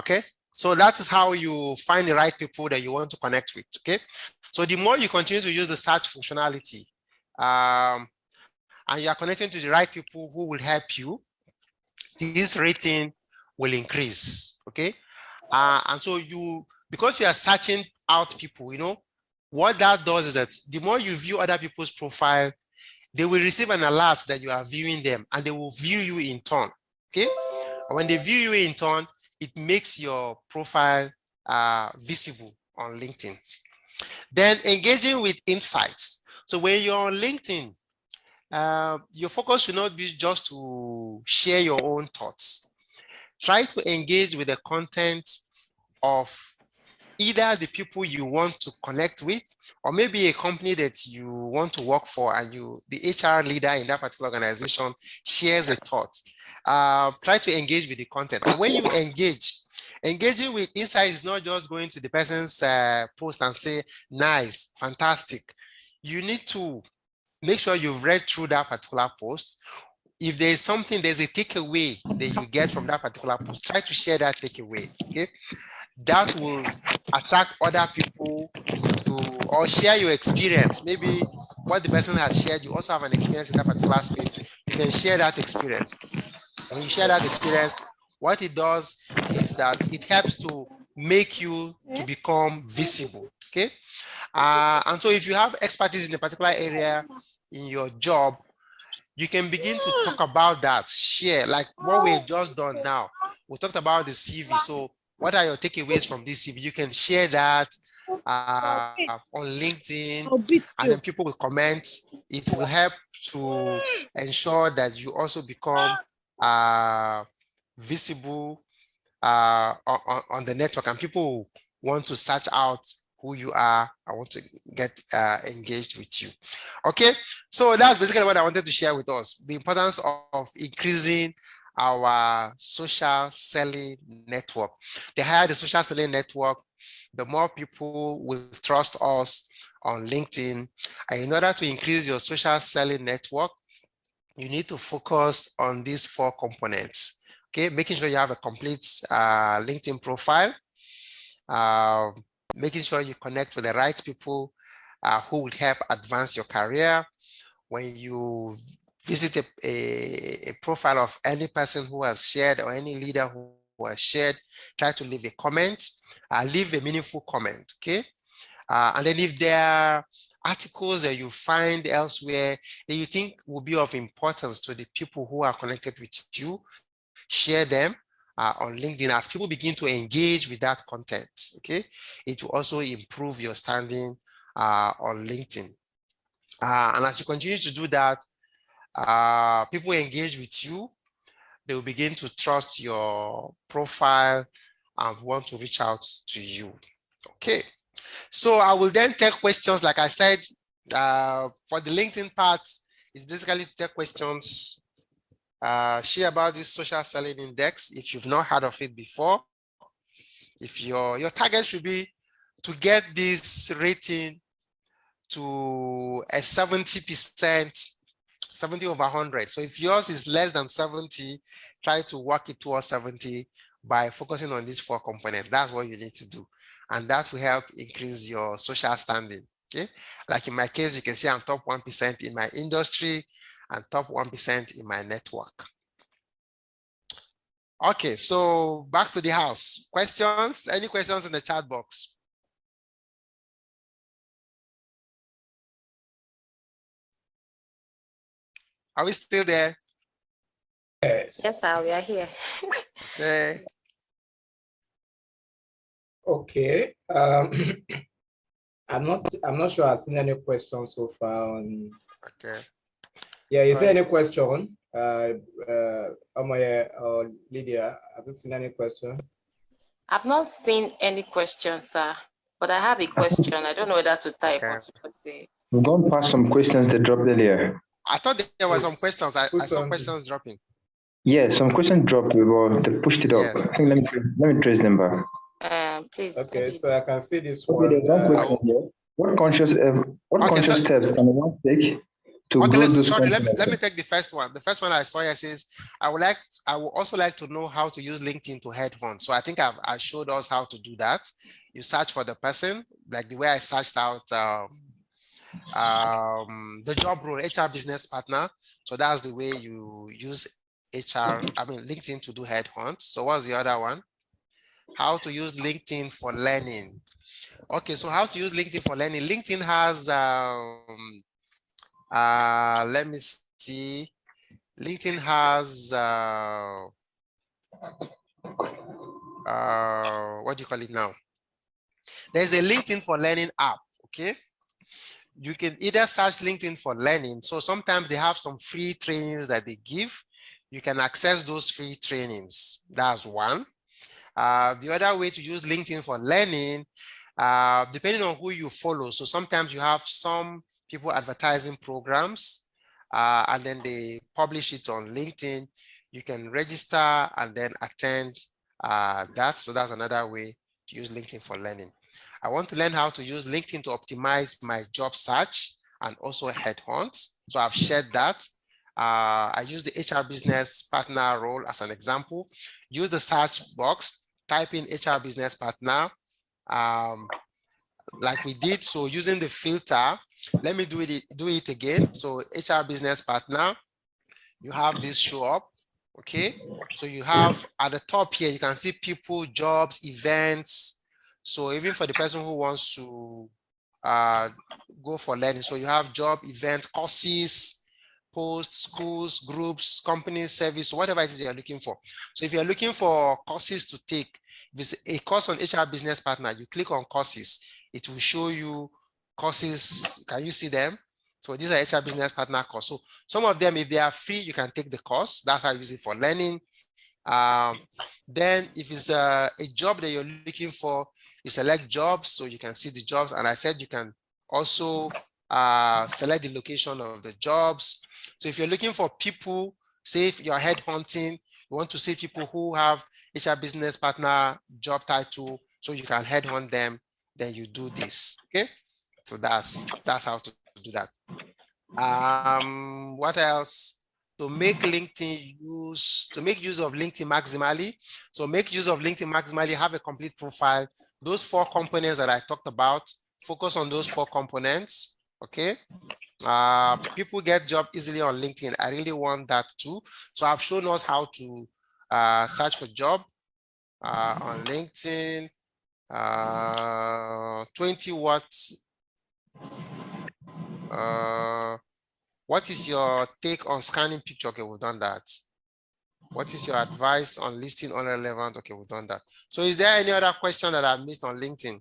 Okay, so that is how you find the right people that you want to connect with. Okay, so the more you continue to use the search functionality, and you are connecting to the right people who will help you, this rating will increase. Okay, and so because you are searching out people, what that does is that the more you view other people's profile, they will receive an alert that you are viewing them, and they will view you in turn. Okay, when they view you in turn, it makes your profile visible on LinkedIn. Then engaging with insights. So when you're on LinkedIn, your focus should not be just to share your own thoughts. Try to engage with the content of either the people you want to connect with, or maybe a company that you want to work for, and the HR leader in that particular organization shares a thought. Try to engage with the content. And when you engaging with insight is not just going to the person's post and say, nice, fantastic. You need to make sure you've read through that particular post. If there's a takeaway that you get from that particular post, try to share that takeaway. Okay, that will attract other people or share your experience. Maybe what the person has shared, you also have an experience in that particular space. You can share that experience. When you share that experience, what it does is that it helps to make you to become visible. Okay, and so if you have expertise in a particular area in your job, you can begin to talk about that, share, like what we've just done now. We talked about the CV. So what are your takeaways from this CV? You can share that on LinkedIn, and then people will comment. It will help to ensure that you also become visible on the network, and people want to search out who you are. I want to get engaged with you. Okay, so that's basically what I wanted to share with us, the importance of increasing our social selling network. The higher the social selling network, the more people will trust us on LinkedIn. And in order to increase your social selling network, you need to focus on these 4 components. Okay, making sure you have a complete LinkedIn profile, making sure you connect with the right people who will help advance your career. When you visit a profile of any person who has shared, or any leader who has shared, try to leave a comment, leave a meaningful comment. Okay, and then if there are articles that you find elsewhere that you think will be of importance to the people who are connected with you, share them on LinkedIn. As people begin to engage with that content, okay, it will also improve your standing on LinkedIn. And as you continue to do that, people engage with you, they will begin to trust your profile and want to reach out to you. Okay, so I will then take questions. Like I said, for the LinkedIn part, it's basically to take questions, share about this social selling index if you've not heard of it before. If your target should be to get this rating to a 70%, 70 over 100. So if yours is less than 70, try to work it towards 70 by focusing on these 4 components. That's what you need to do. And that will help increase your social standing. Okay, like in my case, you can see I'm top 1% in my industry and top 1% in my network. Okay, so back to the house. Questions? Any questions in the chat box? Are we still there? Yes. Yes, sir, we are here. Okay. Okay. I'm not sure I've seen any questions so far on. Okay. Yeah, is there any question? Amaya or Lydia, have you seen any question? I've not seen any questions, sir, but I have a question. I don't know whether to type or to say. We're going to pass some questions that dropped earlier. I thought there were some questions. I saw questions dropping. Yeah, some questions dropped. They pushed it up. Yes. I think let me trace them back. Please. Okay, maybe. so I can see this Okay, one. there's one question here. What conscious steps can one take to Okay, grow let's those sorry, let me components. take the first one. The first one I saw here says, I would also like to know how to use LinkedIn to headhunt. So I think I showed us how to do that. You search for the person, like the way I searched out the job role, HR business partner. So that's the way you use LinkedIn to do headhunt. So what's the other one? How to use LinkedIn for learning. Okay, so how to use LinkedIn for learning. LinkedIn has let me see. LinkedIn has what do you call it now? There's a LinkedIn for learning app. Okay, you can either search LinkedIn for learning. So sometimes they have some free trainings that they give. You can access those free trainings. That's one. The other way to use LinkedIn for learning, depending on who you follow. So sometimes you have some people advertising programs and then they publish it on LinkedIn. You can register and then attend that. So that's another way to use LinkedIn for learning. I want to learn how to use LinkedIn to optimize my job search and also headhunt. So I've shared that. I use the HR business partner role as an example. Use the search box, type in HR business partner, like we did. So using the filter, let me do it again. So HR business partner, you have this show up. Okay, so you have at the top here, you can see people, jobs, events. So even for the person who wants to go for learning, so you have job, event, courses, posts, schools, groups, companies, service, whatever it is you're looking for. So if you're looking for courses to take, if it's a course on HR business partner, you click on courses, it will show you courses. Can you see them? So these are HR business partner courses. So some of them, if they are free, you can take the course. That's how I use it for learning. Then if it's a job that you're looking for, you select jobs so you can see the jobs. And I said you can also select the location of the jobs. So if you're looking for people, say if you're headhunting, you want to see people who have HR business partner job title, so you can headhunt them, then you do this. Okay, so that's how to do that. What else? To make use of LinkedIn maximally. So make use of LinkedIn maximally, have a complete profile. Those 4 components that I talked about, focus on those 4 components. Okay. People get job easily on LinkedIn. I really want that too. So I've shown us how to search for job on LinkedIn. 20 watts. What is your take on scanning picture? Okay, we've done that. What is your advice on listing unrelevant? Okay, we've done that. So is there any other question that I missed on LinkedIn?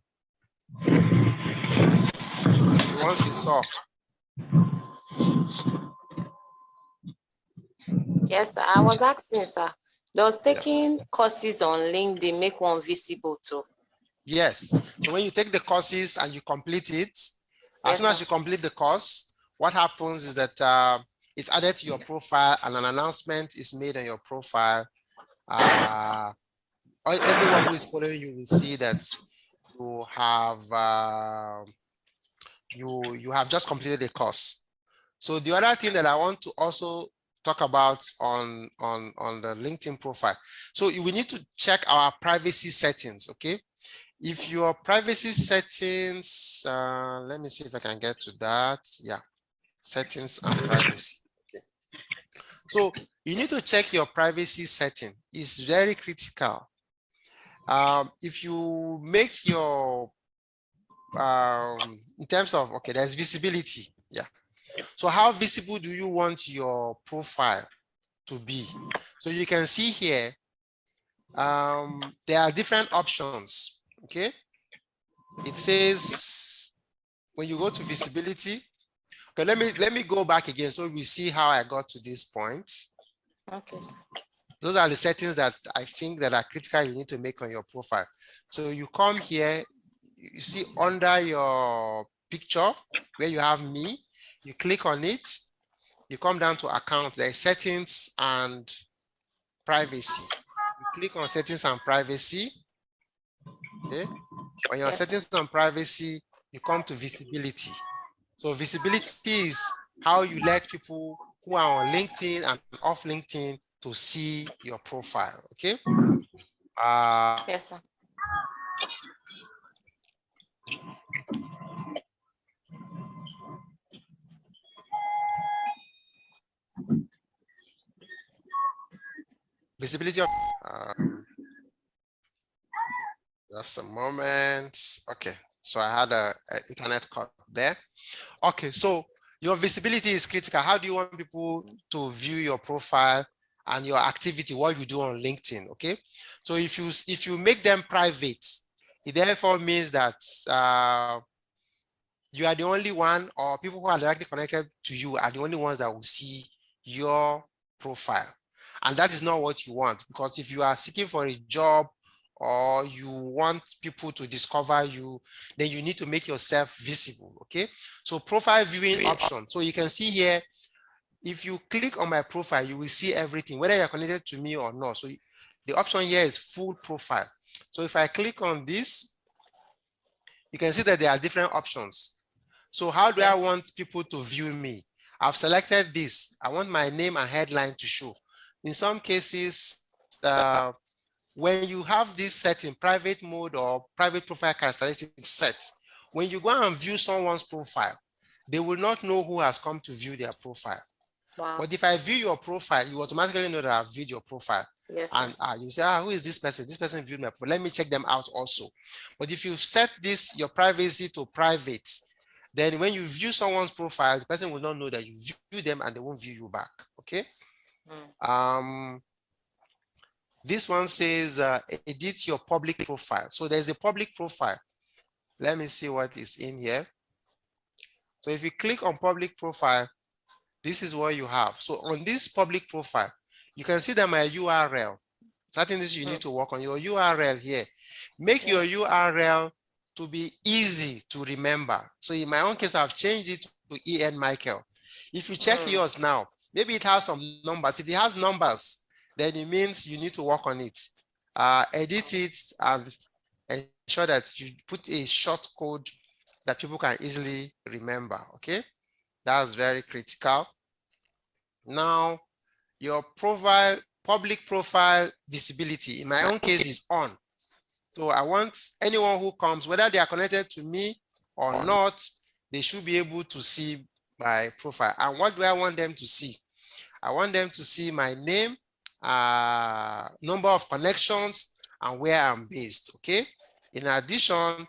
The ones we saw. Yes, sir. I was asking, sir, does taking courses on LinkedIn make one visible too? Yes. So when you take the courses and you complete it, as Yes, soon as sir. you complete the course, what happens is that it's added to your profile and an announcement is made on your profile. Everyone who is following you will see that you have just completed a course. So the other thing that I want to also talk about on the LinkedIn profile. So we need to check our privacy settings, okay? If your privacy settings, let me see if I can get to that. Yeah, settings and privacy. Okay. So you need to check your privacy setting. It's very critical. If you make your, in terms of, okay, there's visibility. Yeah. So how visible do you want your profile to be? So you can see here, there are different options, okay? It says, when you go to visibility, okay, let me go back again so we see how I got to this point. Okay, sir. Those are the settings that I think that are critical you need to make on your profile. So you come here, you see under your picture where you have me, you click on it, you come down to account, there's settings and privacy. You click on settings and privacy. Okay. On your Yes, settings and privacy, you come to visibility. So visibility is how you let people who are on LinkedIn and off LinkedIn to see your profile. Okay. Yes, sir. Visibility of just a moment. Okay, so I had a internet cut there. Okay, so your visibility is critical. How do you want people to view your profile and your activity, what you do on LinkedIn? Okay, so if you make them private, it therefore means that you are the only one, or people who are directly connected to you are the only ones that will see your profile. And that is not what you want, because if you are seeking for a job or you want people to discover you, then you need to make yourself visible. Okay, so profile viewing option. So you can see here, if you click on my profile, you will see everything, whether you're connected to me or not. So the option here is full profile. So if I click on this, you can see that there are different options. So how do I want people to view me? I've selected this. I want my name and headline to show. In some cases, when you have this set in private mode or private profile characteristics set, when you go and view someone's profile, they will not know who has come to view their profile. Wow. But if I view your profile, you automatically know that I've viewed your profile. Yes, and you say, who is this person? This person viewed my profile. Let me check them out also. But if you set this, your privacy to private, then when you view someone's profile, the person will not know that you view them and they won't view you back. Okay. This one says edit your public profile. So there's a public profile. Let me see what is in here. So if you click on public profile, this is what you have. So on this public profile, you can see that my URL, certain things you need to work on your URL here. Make your URL to be easy to remember. So in my own case, I've changed it to EN Michael. If you check yours now, maybe it has some numbers. If it has numbers, then it means you need to work on it. Edit it and ensure that you put a short code that people can easily remember. Okay, that's very critical. Now, your profile, public profile visibility, in my own case, is on. So I want anyone who comes, whether they are connected to me or not, they should be able to see my profile. And what do I want them to see? I want them to see my name, number of connections, and where I'm based. Okay. In addition,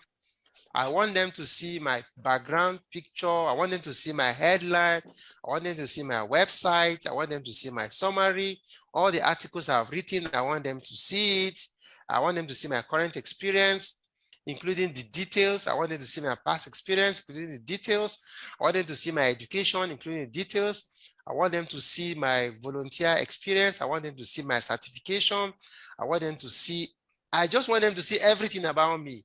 I want them to see my background picture. I want them to see my headline. I want them to see my website. I want them to see my summary. All the articles I've written, I want them to see it. I want them to see my current experience, including the details. I want them to see my past experience, including the details. I want them to see my education, including the details. I want them to see my volunteer experience. I want them to see my certification. I want them to see, I just want them to see everything about me.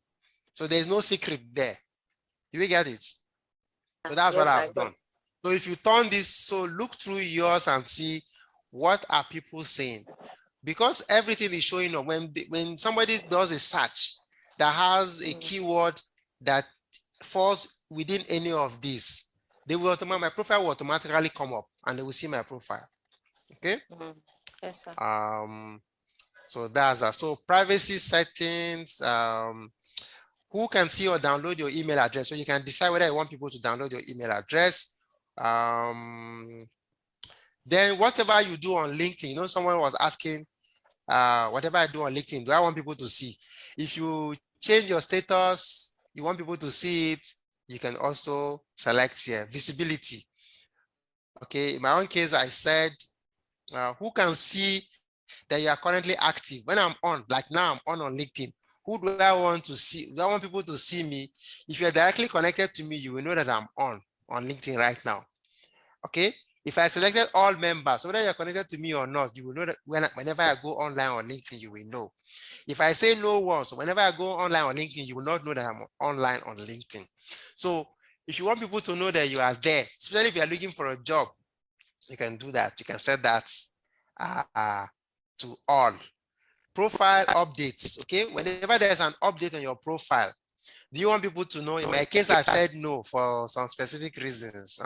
So there's no secret there. Do you get it? So that's what I've done. So if you turn this, so look through yours and see what are people saying. Because everything is showing up. When somebody does a search that has a keyword that falls within any of these, they will my profile will automatically come up and they will see my profile. Okay. Yes, sir. So that's that. So privacy settings. Who can see or download your email address? So you can decide whether you want people to download your email address. Then whatever you do on LinkedIn, you know, someone was asking, whatever I do on LinkedIn, do I want people to see? If you change your status, you want people to see it, you can also select here, visibility. Okay, in my own case, I said, who can see that you are currently active? When I'm on, like now I'm on LinkedIn, who do I want to see? Do I want people to see me? If you're directly connected to me, you will know that I'm on LinkedIn right now. Okay. If I selected all members, whether you're connected to me or not, you will know that whenever I go online on LinkedIn, you will know. If I say no one, so whenever I go online on LinkedIn, you will not know that I'm online on LinkedIn. So if you want people to know that you are there, especially if you're looking for a job, you can do that. You can set that to all. Profile updates, okay? Whenever there's an update on your profile, do you want people to know? In my case, I've said no for some specific reasons.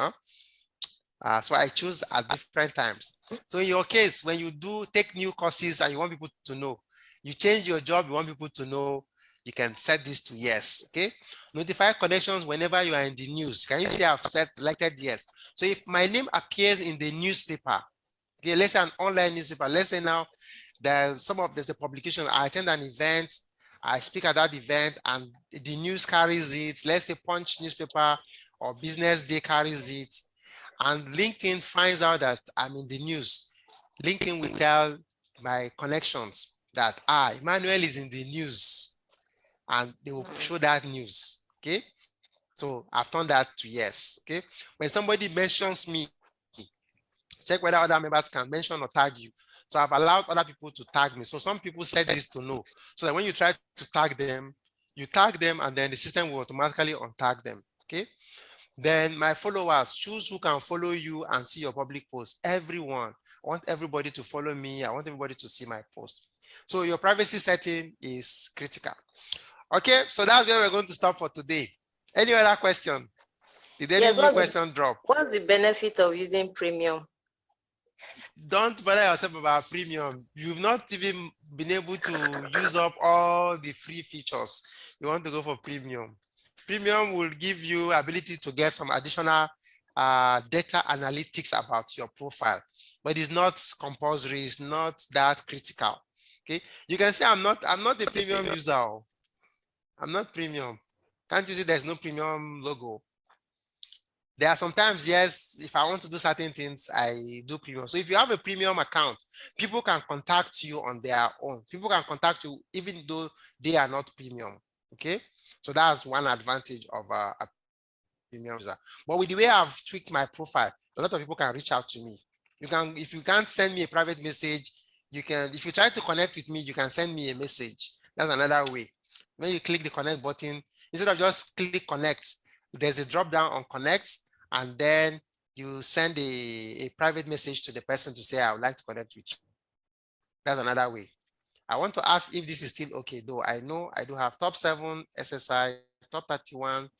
So I choose at different times. So in your case, when you do take new courses and you want people to know, you change your job, you want people to know, you can set this to yes, okay? Notify connections whenever you are in the news. Can you see I've selected yes? So if my name appears in the newspaper, okay, let's say an online newspaper, let's say now there's a publication, I attend an event, I speak at that event and the news carries it, let's say Punch newspaper or Business Day carries it, and LinkedIn finds out that I'm in the news. LinkedIn will tell my connections that, Emmanuel is in the news, and they will show that news, okay? So I've turned that to yes, okay? When somebody mentions me, check whether other members can mention or tag you. So I've allowed other people to tag me. So some people set this to no. So that when you try to tag them, you tag them and then the system will automatically untag them, okay? Then my followers, choose who can follow you and see your public posts. Everyone. I want everybody to follow me. I want everybody to see my post. So your privacy setting is critical. Okay, so that's where we're going to stop for today. Any other question? Did any new question drop? What's the benefit of using premium? Don't bother yourself about premium. You've not even been able to use up all the free features. You want to go for premium. Premium will give you ability to get some additional data analytics about your profile, but it's not compulsory. It's not that critical. Okay, you can say I'm not a premium user. I'm not premium. Can't you see there's no premium logo? There are sometimes, yes, if I want to do certain things, I do premium. So if you have a premium account, people can contact you on their own. People can contact you even though they are not premium. Okay, so that's one advantage of a premium user. But with the way I've tweaked my profile, a lot of people can reach out to me. You can, if you can't send me a private message, you can, if you try to connect with me, you can send me a message. That's another way. When you click the connect button, instead of just click connect, there's a drop down on connect, and then you send a private message to the person to say, I would like to connect with you. That's another way. I want to ask if this is still okay, though. I know I do have top 7 SSI, top 31,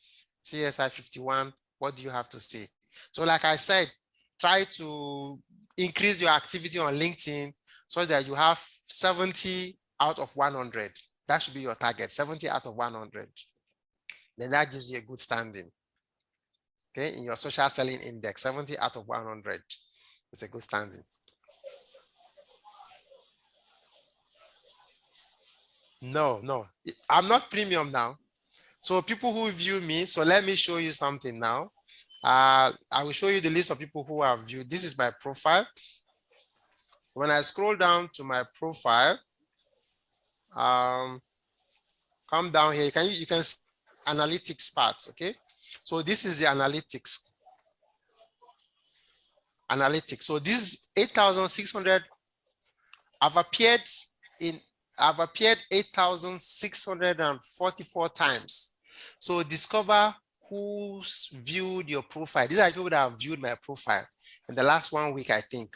CSI 51. What do you have to say? So like I said, try to increase your activity on LinkedIn so that you have 70 out of 100. That should be your target, 70 out of 100. Then that gives you a good standing. Okay, in your social selling index, 70 out of 100 is a good standing. No, I'm not premium now. So people who view me, so let me show you something now. I will show you the list of people who have viewed. This is my profile. When I scroll down to my profile, come down here, you can see analytics parts, okay? So this is the analytics. So this 8,600, I've appeared 8,644 times. So discover who's viewed your profile. These are people that have viewed my profile in the last 1 week, I think.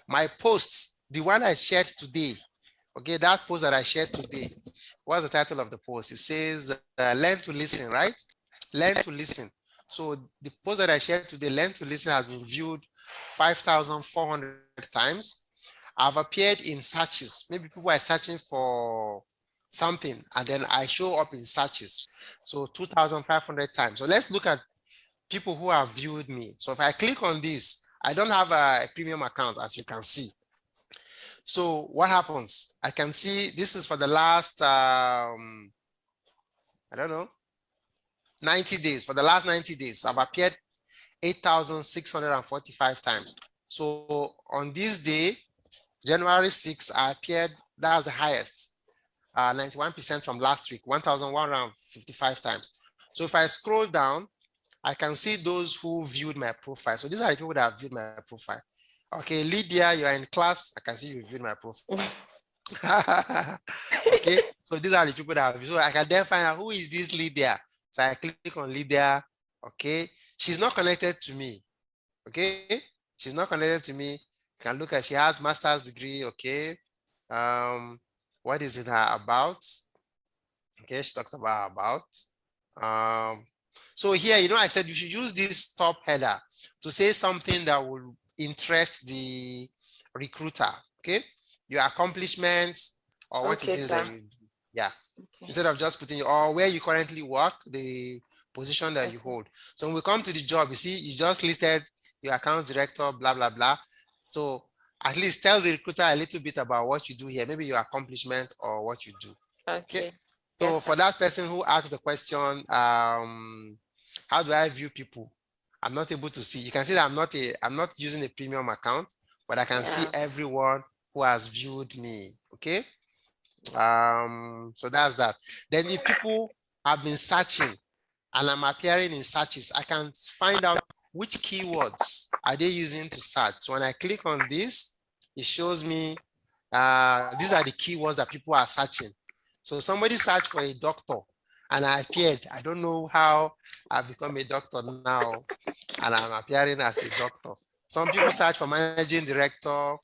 My posts, the one I shared today, okay, that post that I shared today, what's the title of the post? It says, learn to listen, right? Learn to listen. So the post that I shared today, learn to listen, has been viewed 5,400 times. I've appeared in searches. Maybe people are searching for something and then I show up in searches. So 2,500 times. So let's look at people who have viewed me. So if I click on this, I don't have a premium account, as you can see. So what happens? I can see this is for the last, I don't know, 90 days. For the last 90 days, I've appeared 8,645 times. So on this day, January 6th, I appeared, that's the highest, 91% from last week, 1,155 times. So if I scroll down, I can see those who viewed my profile. So these are the people that have viewed my profile. Okay, Lydia, you're in class. I can see you viewed my profile. Okay, so these are the people that have viewed. So I can then find out who is this Lydia. So I click on Lydia. Okay, she's not connected to me. Okay, she's not connected to me. You can look at, she has master's degree. Okay, what is it about? Okay, she talks about. So here, I said you should use this top header. to say something that will interest the recruiter. Okay, your accomplishments or what Okay, it is that sir. you do. Yeah. Okay. Instead of just putting or where you currently work, the position that you Okay. hold. So when we come to the job, you see, you just listed your accounts director, blah, blah, blah. So at least tell the recruiter a little bit about what you do here, maybe your accomplishment or what you do. Okay. So Yes, sir. for that person who asked the question, how do I view people? I'm not able to see. You can see that I'm not using a premium account, but I can see Yeah. everyone who has viewed me. Okay. So that's that. Then if people have been searching and I'm appearing in searches, I can find out which keywords are they using to search. So when I click on this, it shows me these are the keywords that people are searching. So somebody searched for a doctor and I appeared. I don't know how I've become a doctor now and I'm appearing as a doctor. Some people search for managing director.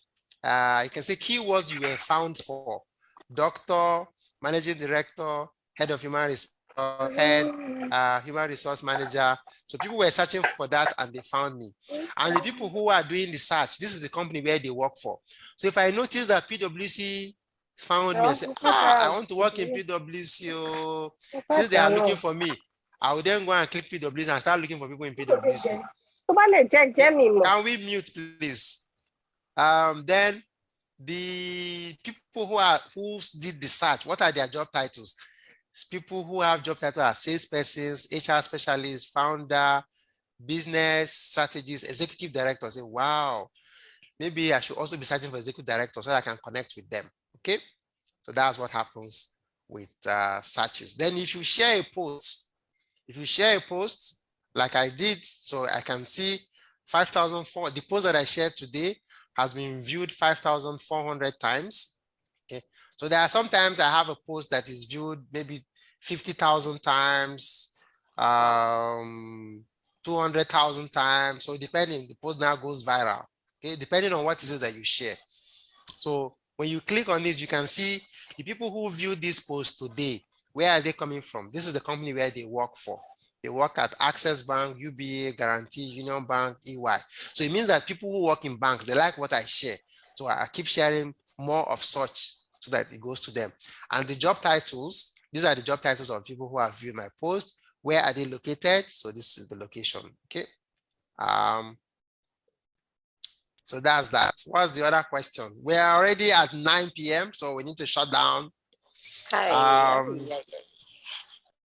You can say keywords you were found for. Doctor, managing director, head of human resource, human resource manager. So people were searching for that and they found me. And the people who are doing the search, this is the company where they work for. So if I notice that PwC found me and say, I want to work in PwC. Oh, since they are looking for me, I will then go and click PwC and start looking for people in PwC. Can we mute, please? Then the people who did the search, what are their job titles? People who have job titles are salespersons, HR specialists, founder, business strategists, executive director. Say, wow, maybe I should also be searching for executive director so that I can connect with them. Okay, so that's what happens with searches. Then if you share a post, like I did, so I can see 5,004. The post that I shared today has been viewed 5,400 times. Okay, so there are sometimes I have a post that is viewed maybe 50,000 times, 200,000 times. So depending, the post now goes viral. Okay, depending on what it is that you share. So when you click on this, you can see the people who viewed this post today. Where are they coming from? This is the company where they work for. They work at Access Bank, UBA, Guarantee, Union Bank, EY. So it means that people who work in banks, they like what I share. So I keep sharing more of such so that it goes to them. And the job titles, these are the job titles of people who have viewed my post. Where are they located? So this is the location, okay? So that's that. What's the other question? We're already at 9 p.m., so we need to shut down. I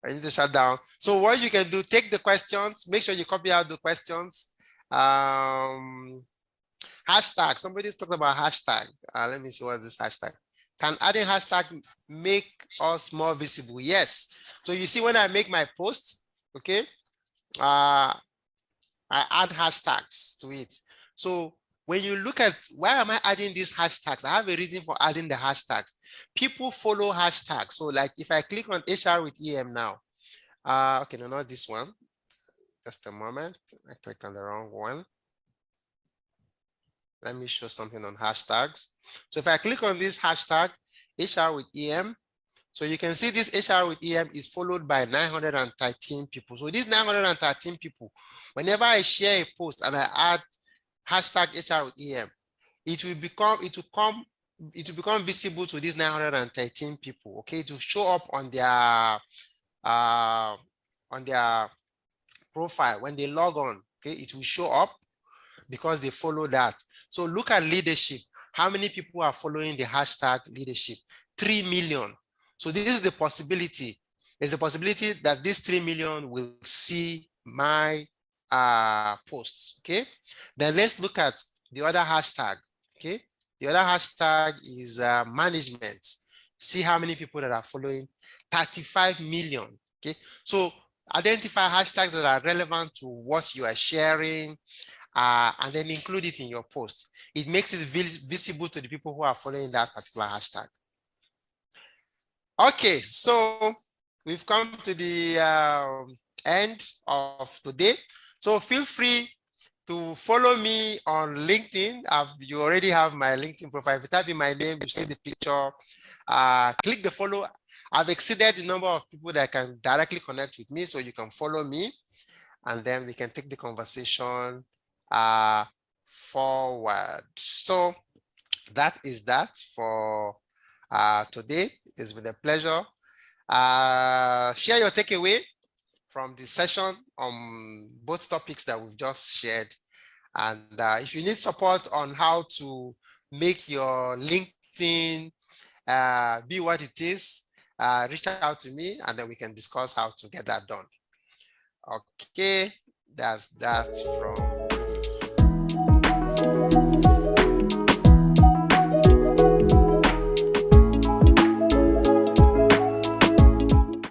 need to shut down. So what you can do, take the questions, make sure you copy out the questions. Hashtag, somebody's talking about hashtag. Let me see what's this hashtag. Can adding hashtag make us more visible? Yes. So you see when I make my post, okay, I add hashtags to it. So when you look at why am I adding these hashtags, I have a reason for adding the hashtags. People follow hashtags. So like if I click on HR with EM now, okay, no, not this one. Just a moment. I clicked on the wrong one. Let me show something on hashtags. So if I click on this hashtag, HR with EM, so you can see this HR with EM is followed by 913 people. So these 913 people, whenever I share a post and I add hashtag HR with EM, it will become visible to these 913 people. Okay, to show up on their profile when they log on. Okay, it will show up because they follow that. So look at leadership. How many people are following the hashtag leadership? 3 million. So this is the possibility. There's a possibility that this 3 million will see my posts. Okay. Then let's look at the other hashtag. Okay. The other hashtag is management. See how many people that are following. 35 million. Okay. So identify hashtags that are relevant to what you are sharing, and then include it in your post. It makes it visible to the people who are following that particular hashtag. Okay, so we've come to the end of today. So feel free to follow me on LinkedIn. You already have my LinkedIn profile. If you type in my name, you see the picture. Click the follow. I've exceeded the number of people that can directly connect with me, so you can follow me, and then we can take the conversation forward. So that is that for today. It's been a pleasure. Share your takeaway from the session on both topics that we've just shared. And if you need support on how to make your LinkedIn be what it is, reach out to me and then we can discuss how to get that done. Okay, that's that from